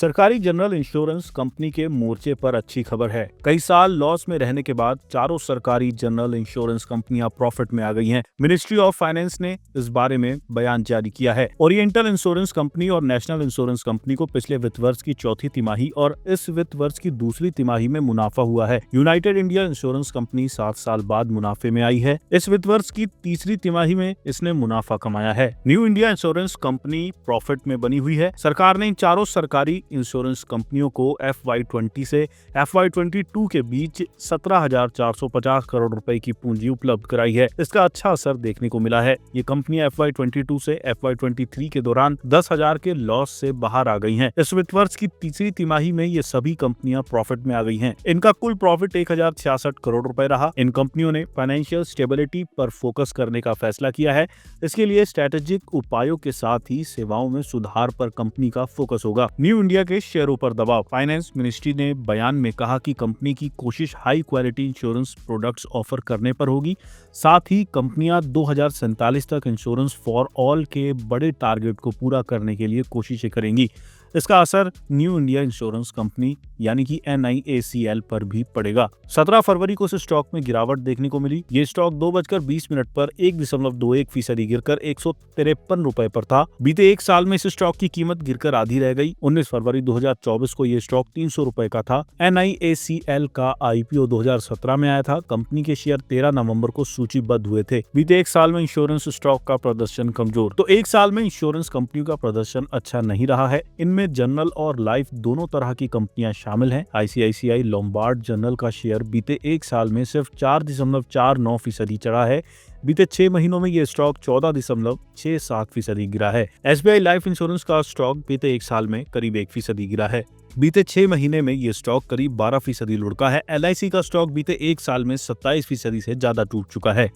सरकारी general insurance company के मोर्चे पर अच्छी खबर है। कई साल लॉस में रहने के बाद चारों सरकारी जनरल इंश्योरेंस कंपनियां प्रॉफिट में आ गई हैं। मिनिस्ट्री ऑफ फाइनेंस ने इस बारे में बयान जारी किया है। ओरिएंटल इंश्योरेंस कंपनी और नेशनल इंश्योरेंस कंपनी को पिछले वित्त वर्ष की चौथी तिमाही और इस वित्त वर्ष की दूसरी तिमाही में मुनाफा हुआ है। यूनाइटेड इंडिया इंश्योरेंस कंपनी 7 साल बाद मुनाफे में आई है। इस वित्त वर्ष की तीसरी तिमाही में इसने मुनाफा कमाया है। New India insurance company profit में बनी हुई है। सरकार ने इन चारों सरकारी इंश्योरेंस कंपनियों को FY20 से FY22 के बीच 17,450 करोड़ रुपए की पूंजी उपलब्ध कराई है। इसका अच्छा असर देखने को मिला है। ये कंपनियां FY22 से FY23 के दौरान 10,000 के लॉस से बाहर आ गई हैं। इस वित्त वर्ष की तीसरी तिमाही में ये सभी कंपनियां प्रॉफिट में आ गई हैं। इनका कुल प्रॉफिट 1,066 करोड़ रुपए रहा। इन कंपनियों ने फाइनेंशियल स्टेबिलिटी पर फोकस करने का फैसला किया है। इसके लिए स्ट्रेटेजिक उपायों के साथ ही सेवाओं में सुधार पर कंपनी का फोकस होगा। न्यू इंडिया के शेयरों पर दबाव। फाइनेंस मिनिस्ट्री ने बयान में कहा कि कंपनी की कोशिश high quality insurance products offer करने पर होगी। साथ ही कंपनियां 2047 तक इंश्योरेंस फॉर ऑल के बड़े टारगेट को पूरा करने के लिए कोशिशें करेंगी। इसका असर न्यू इंडिया इंश्योरेंस कंपनी यानी कि NIACL पर भी पड़ेगा। 17 फरवरी को इस स्टॉक में गिरावट देखने को मिली। ये स्टॉक 2:20 पर 1.21% गिरकर 153 रुपए पर था। बीते एक साल में इस स्टॉक की कीमत गिरकर आधी रह गई। 19 फरवरी 2024 को ये स्टॉक 300 रुपए का था। NIACL का IPO 2017 में आया था। कंपनी के शेयर 13 नवंबर को सूचीबद्ध हुए थे। बीते एक साल में इंश्योरेंस स्टॉक का प्रदर्शन कमजोर। तो एक साल में इंश्योरेंस कंपनियों का प्रदर्शन अच्छा नहीं रहा है। इनमें जनरल और लाइफ दोनों तरह की कंपनियां शामिल हैं। ICICI लोम्बार्ड जनरल का शेयर बीते एक साल में सिर्फ 4.49% चढ़ा है। बीते 6 महीनों में ये स्टॉक 14.67% गिरा है। SBI लाइफ इंश्योरेंस का स्टॉक बीते एक साल में करीब 1% गिरा है। बीते 6 महीने में ये स्टॉक करीब 12% लुढ़का है। LIC का स्टॉक बीते एक साल में 27% से ज्यादा टूट चुका है।